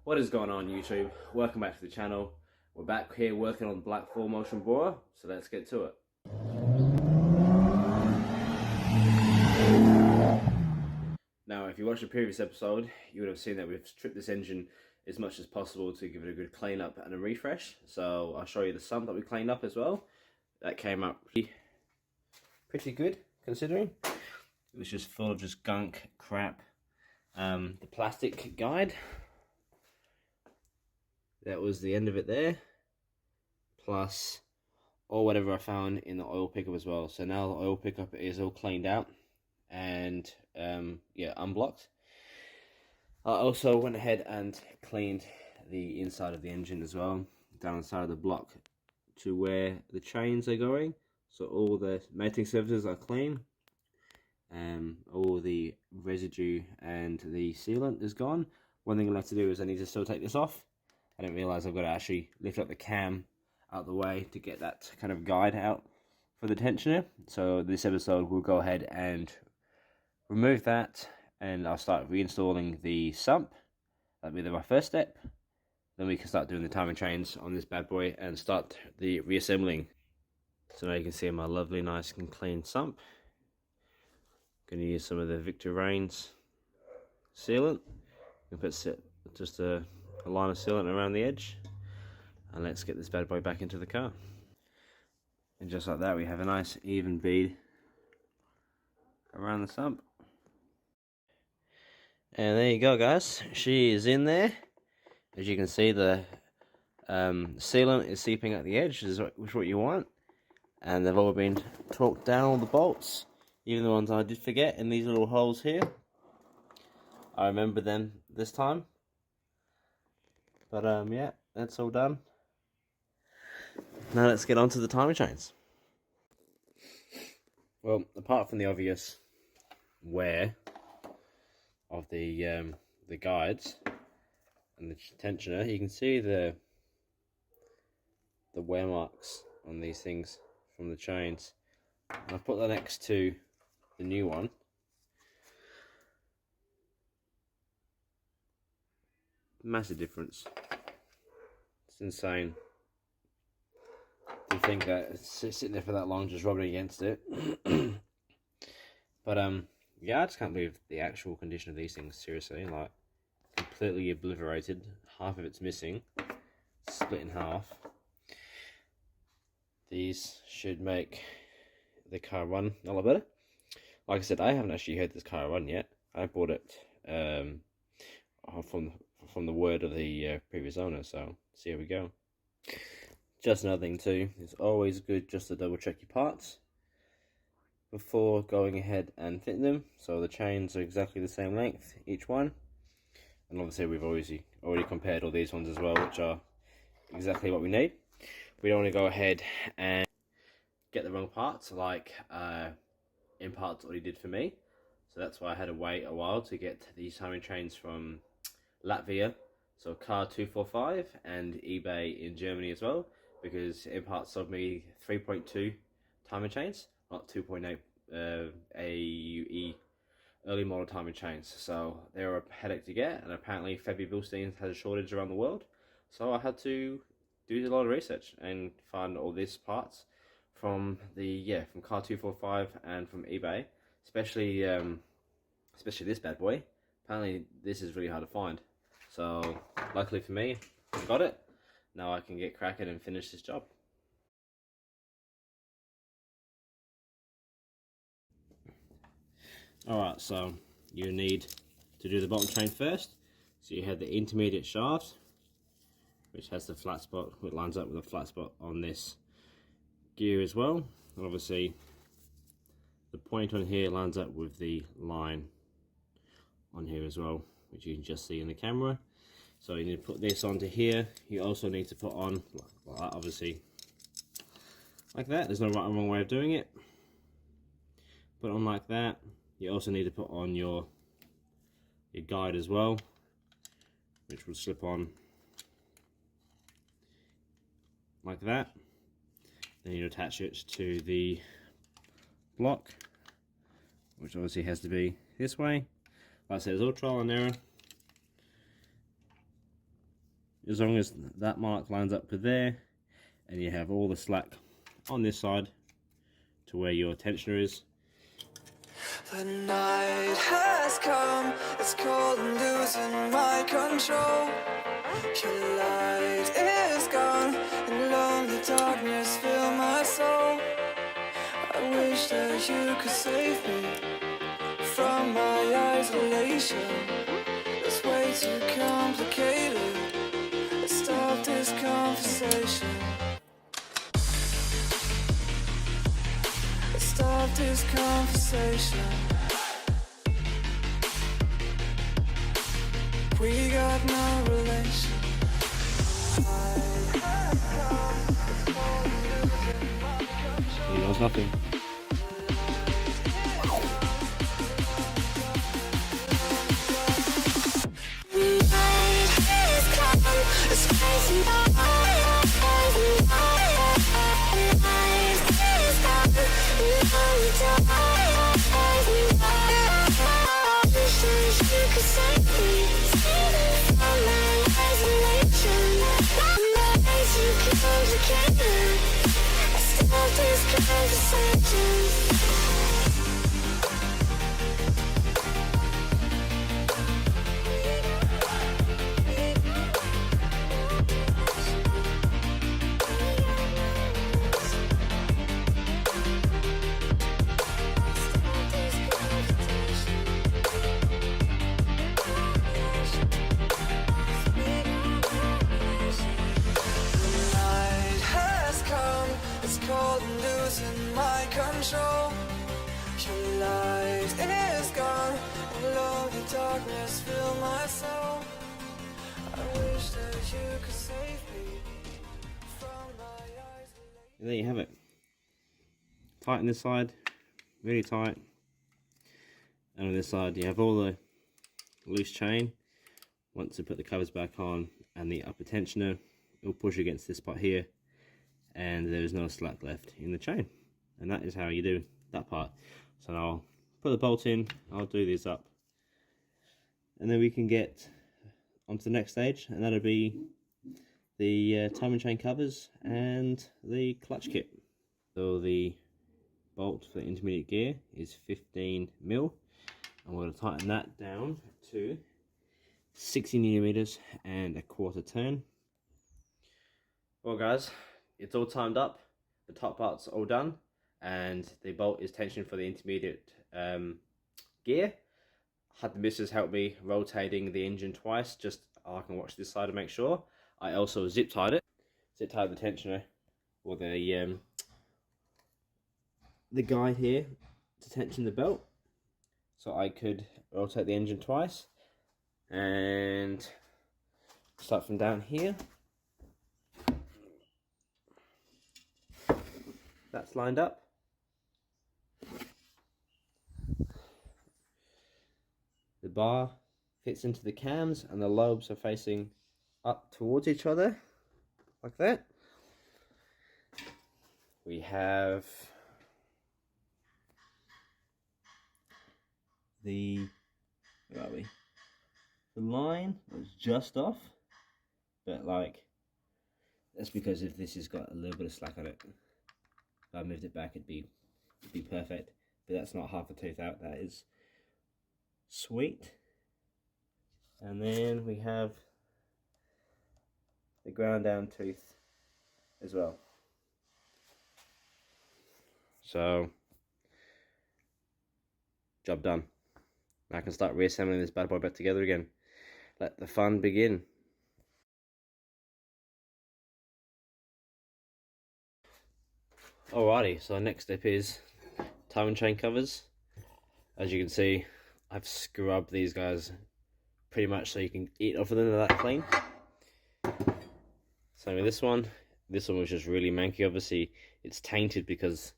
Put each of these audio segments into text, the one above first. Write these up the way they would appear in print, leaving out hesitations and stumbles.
What is going on, YouTube? Welcome back to the channel. We're back here working on black 4Motion Bora, so let's get to it. Now, if you watched the previous episode, you would have seen that we've stripped this engine as much as possible to give it a good clean up and a refresh. So I'll show you the sump that we cleaned up as well. That came up pretty good, considering. It was just full of just gunk, crap. The plastic guide, that was the end of it there, plus or whatever I found in the oil pickup as well. So now the oil pickup is all cleaned out and yeah, unblocked. I also went ahead and cleaned the inside of the engine as well, down the side of the block to where the chains are going. So all the mating surfaces are clean. All the residue and the sealant is gone. One thing I have to do is I need to still take this off. I didn't realize I've got to actually lift up the cam out the way to get that kind of guide out for the tensioner. So this episode we'll go ahead and remove that, and I'll start reinstalling the sump. That'll be my first step. Then we can start doing the timing chains on this bad boy and start the reassembling. So now you can see my lovely, nice and clean sump. Going to use some of the Victor Reigns sealant. I'm going to put just a line of sealant around the edge, and let's get this bad boy back into the car. And just like that, we have a nice even bead around the sump. And there you go, guys. She is in there. As you can see, the sealant is seeping at the edge, which is what you want. And they've all been torqued down, all the bolts. Even the ones I did forget in these little holes here. I remember them this time. But yeah, that's all done. Now let's get on to the timing chains. Well, apart from the obvious wear of the guides and the tensioner, you can see the wear marks on these things from the chains. And I've put that next to the new one. Massive difference. It's insane. Do you think that it's sitting there for that long just rubbing against it? But yeah, I just can't believe the actual condition of these things, seriously. Like, completely obliterated. Half of it's missing. Split in half. These should make the car run a lot better. Like I said, I haven't actually heard this car run yet. I bought it from the word of the previous owner, so see how we go. Just another thing too, it's always good just to double check your parts before going ahead and fitting them. So the chains are exactly the same length, each one. And obviously we've already compared all these ones as well, which are exactly what we need. We don't want to go ahead and get the wrong parts like Imparts already did for me. So that's why I had to wait a while to get these timing chains from Latvia, so car 245, and eBay in Germany as well, because Imparts sold me 3.2 timing chains, not 2.8 AUE early model timing chains. So they were a headache to get, and apparently Fabi Bilstein has a shortage around the world. So I had to do a lot of research and find all these parts from from car 245 and from eBay, especially this bad boy. Apparently this is really hard to find. So luckily for me, I got it. Now I can get cracking and finish this job. Alright, so you need to do the bottom chain first. So you have the intermediate shaft, which has the flat spot, which lines up with the flat spot on this gear as well. And obviously the point on here lines up with the line on here as well, which you can just see in the camera. So you need to put this onto here. You also need to put on, well, obviously like that. There's no right or wrong way of doing it. Put on like that. You also need to put on your guide as well, which will slip on like that. Then you attach it to the block, which obviously has to be this way. Like I said, it's all trial and error. as long as that mark lines up with there, and you have all the slack on this side to where your tensioner is. The night has come, it's cold and losing my control. Your light is gone, and lonely darkness fill my soul. I wish that you could save me from my isolation. It's way too complicated. Let's stop this conversation. Let's stop this conversation. We got no relation. He knows nothing. Control. Your light is gone, and lonely darkness fill my soul. I wish that you could save me from my isolation. And there you have it. Tighten this side, really tight. And on this side you have all the loose chain. Once you put the covers back on and the upper tensioner, it'll push against this part here, and there is no slack left in the chain. And that is how you do that part. So now I'll put the bolt in, I'll do these up, and then we can get onto the next stage, and that'll be the timing chain covers and the clutch kit. So the bolt for the intermediate gear is 15mm, and we're going to tighten that down to 60mm and a quarter turn. Well guys, it's all timed up, the top part's all done, and the bolt is tensioned for the intermediate gear. Had the missus help me rotating the engine twice, just I can watch this side to make sure. I also zip tied the tensioner, or the guide here to tension the belt, so I could rotate the engine twice. And start from down here. That's lined up. The bar fits into the cams, and the lobes are facing up towards each other, like that. We have the, where are we? The line was just off, but like, that's because if this has got a little bit of slack on it. If I moved it back, it'd be perfect. But that's not half a tooth out, that is sweet. And then we have the ground down tooth as well. So, job done. Now I can start reassembling this bad boy back together again. Let the fun begin. Alrighty, so the next step is timing chain covers. As you can see, I've scrubbed these guys pretty much so you can eat off of them, they're that clean. Same with this one. This one was just really manky. Obviously, it's tainted because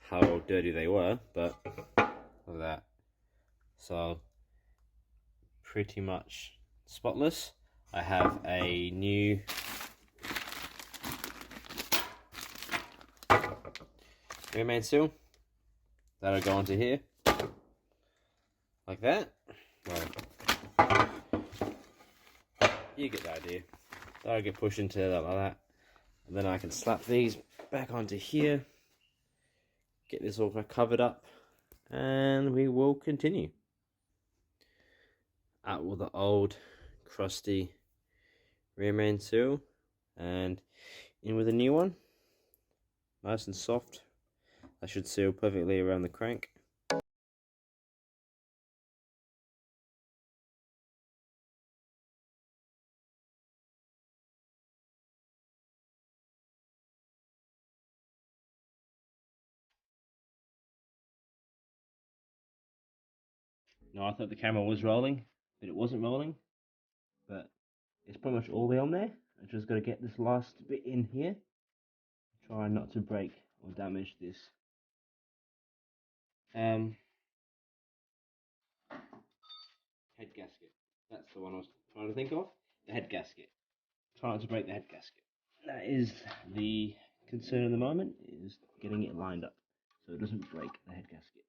how dirty they were, but look at that. So, pretty much spotless. I have a new rear main seal that'll go onto here, like that. Well, you get the idea. That'll get pushed into that like that. And then I can slap these back onto here. Get this all covered up. And we will continue. Out with the old crusty rear main seal. And in with a new one. Nice and soft. That should seal perfectly around the crank. No, I thought the camera was rolling, but it wasn't rolling. But it's pretty much all the way on there. I just got to get this last bit in here. Try not to break or damage this head gasket. That's the one I was trying to think of. The head gasket. Try not to break the head gasket. That is the concern at the moment, is getting it lined up so it doesn't break the head gasket.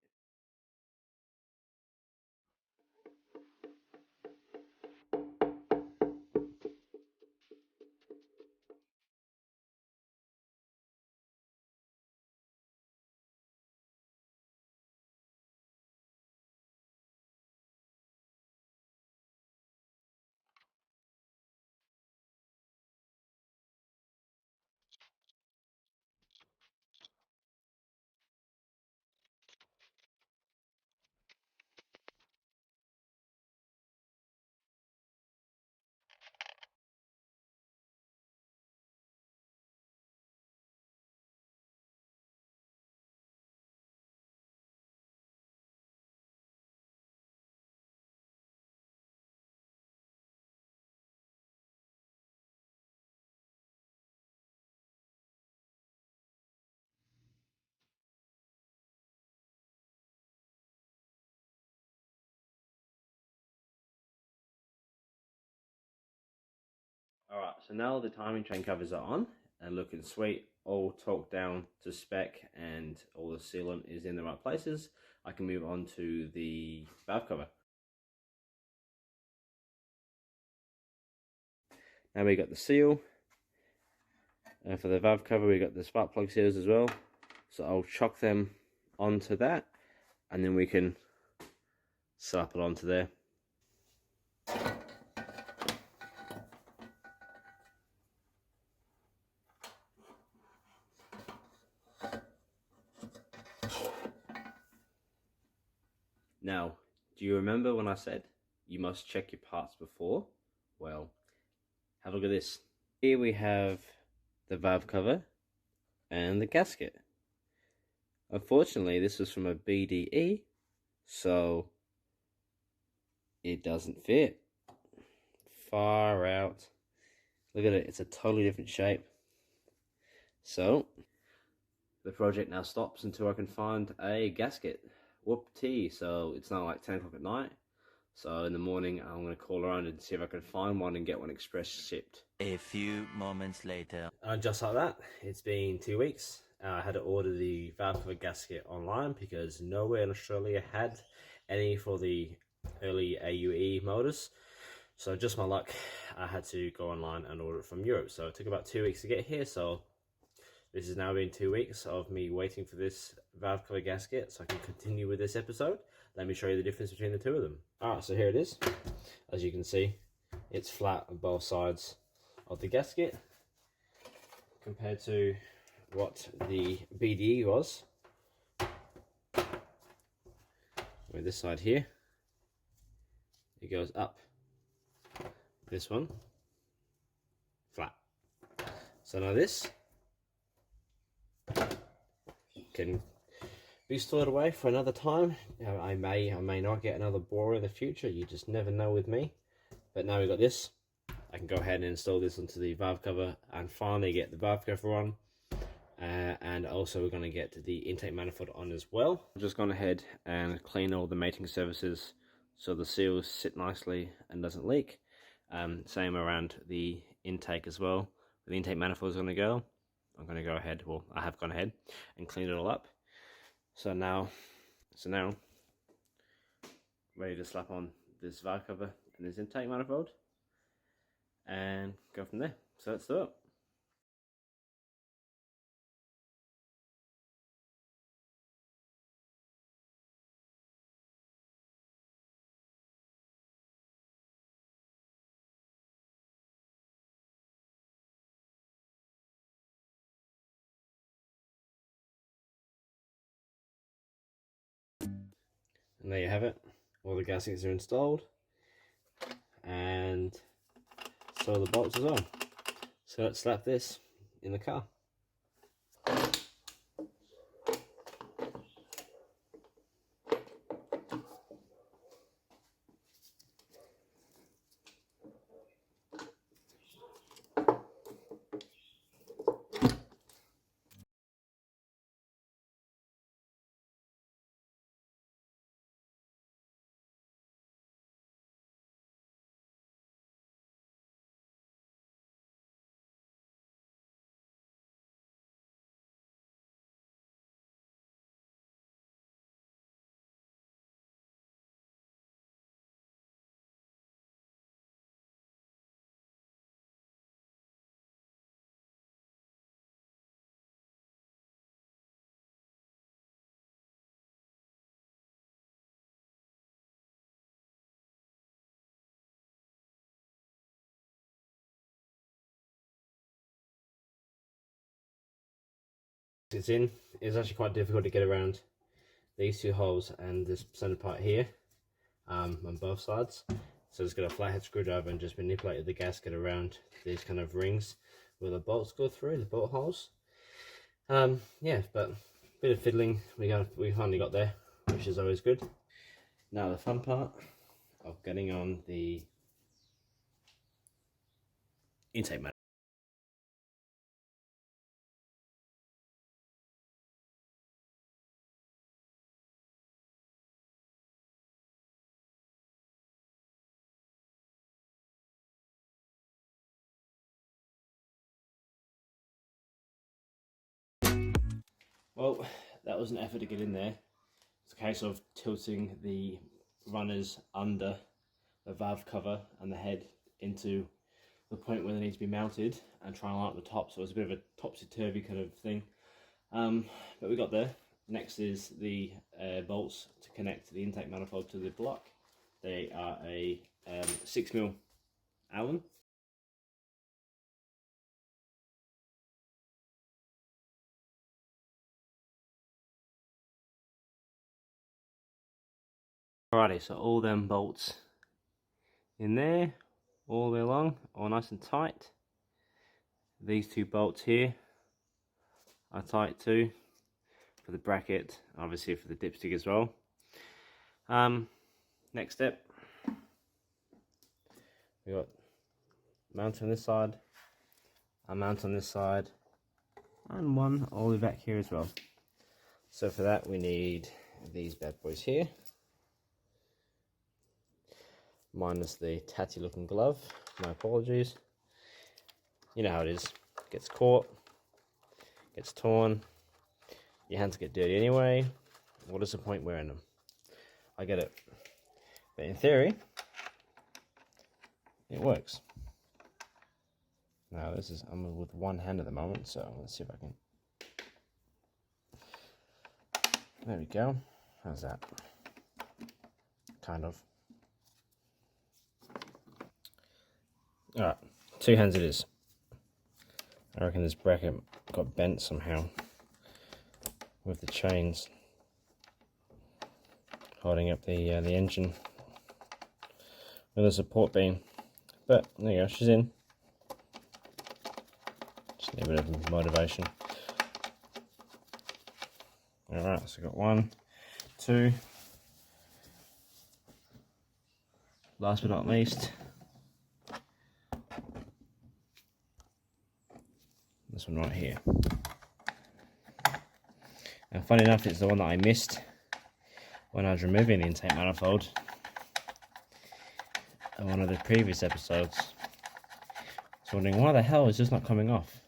Alright, so now the timing chain covers are on and looking sweet, all torqued down to spec and all the sealant is in the right places, I can move on to the valve cover. Now we got the seal, and for the valve cover we got the spark plug seals as well, so I'll chuck them onto that and then we can slap it onto there. Now, do you remember when I said you must check your parts before? Well, have a look at this. Here we have the valve cover and the gasket. Unfortunately, this was from a BDE, so it doesn't fit. Far out. Look at it, it's a totally different shape. So, the project now stops until I can find a gasket. Whoop-tee, so it's now like 10 o'clock at night. So in the morning, I'm going to call around and see if I can find one and get one express shipped. A few moments later. Just like that, it's been 2 weeks. I had to order the valve cover gasket online because nowhere in Australia had any for the early AUE motors. So just my luck, I had to go online and order it from Europe. So it took about 2 weeks to get here. So this has now been 2 weeks of me waiting for this valve cover gasket so I can continue with this episode. Let me show you the difference between the two of them. Alright, so here it is. As you can see, it's flat on both sides of the gasket compared to what the BDE was. With this side here, it goes up. This one, flat. So now this can be stored away for another time. I may not get another Bora in the future, you just never know with me. But now we've got this, I can go ahead and install this onto the valve cover and finally get the valve cover on. And also we're going to get the intake manifold on as well. I've just gone ahead and clean all the mating surfaces so the seals sit nicely and doesn't leak. Same around the intake as well. Where the intake manifold is going to go, I'm going to go ahead, well I have gone ahead and cleaned it all up. So now ready to slap on this valve cover and this intake manifold. and go from there. So let's do it. And there you have it. All the gaskets are installed, and so the bolts as well. So let's slap this in the car. It's in. It's actually quite difficult to get around these two holes and this center part here on both sides. So just got a flathead screwdriver and just manipulated the gasket around these kind of rings where the bolts go through, the bolt holes. Yeah, but a bit of fiddling, we finally got there, which is always good. Now the fun part of getting on the intake manifold. Well, that was an effort to get in there. It's a case of tilting the runners under the valve cover and the head into the point where they need to be mounted and try and line up the top. So it's a bit of a topsy-turvy kind of thing. But we got there. Next is the bolts to connect the intake manifold to the block. They are a 6mm Allen. Alrighty, so all them bolts in there, all the way along, all nice and tight. These two bolts here are tight too, for the bracket, obviously for the dipstick as well. Next step, we got mount on this side, a mount on this side, and one all the way back here as well. So for that we need these bad boys here, minus the tatty looking glove. My apologies. You know how it is. Gets caught, gets torn, your hands get dirty anyway. What is the point wearing them? I get it. But in theory, it works. Now I'm with one hand at the moment, so let's see if I can. There we go. How's that? Kind of. Alright, two hands it is. I reckon this bracket got bent somehow with the chains holding up the engine with a support beam. But there you go, she's in. Just need a bit of motivation. Alright, so got 1, 2. Last but not least, this one right here. And funny enough, it's the one that I missed when I was removing the intake manifold in one of the previous episodes. I was wondering why the hell is this not coming off.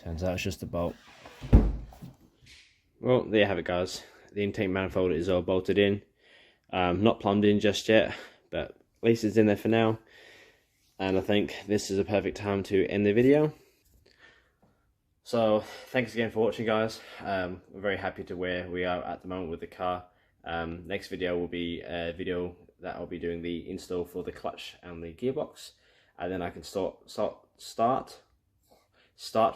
Turns out it's just a bolt. Well, there you have it, guys. The intake manifold is all bolted in. Not plumbed in just yet, but at least it's in there for now. And I think this is a perfect time to end the video. So thanks again for watching, guys. We're very happy to where we are at the moment with the car. Next video will be a video that I'll be doing the install for the clutch and the gearbox, and then I can start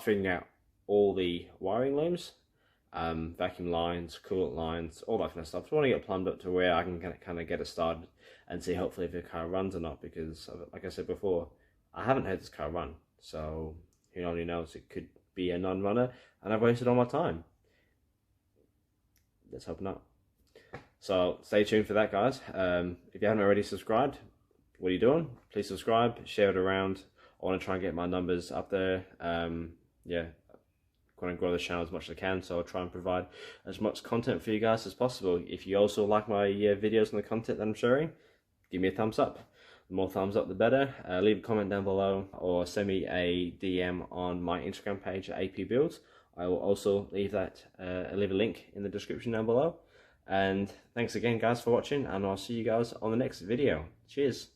figuring out all the wiring looms, vacuum lines, coolant lines, all that kind of stuff. I want to get plumbed up to where I can kind of get it started and see hopefully if the car runs or not, because like I said before, I haven't had this car run, so who only knows, it could be a non-runner and I've wasted all my time. Let's hope not. So stay tuned for that, guys. If you haven't already subscribed, what are you doing? Please subscribe, share it around. I want to try and get my numbers up there. Yeah, going to grow the channel as much as I can, so I'll try and provide as much content for you guys as possible. If you also like my videos and the content that I'm sharing, give me a thumbs up. The more thumbs up, the better. Leave a comment down below or send me a DM on my Instagram page at AP Builds. I will also leave a link in the description down below. And thanks again, guys, for watching, and I'll see you guys on the next video. Cheers.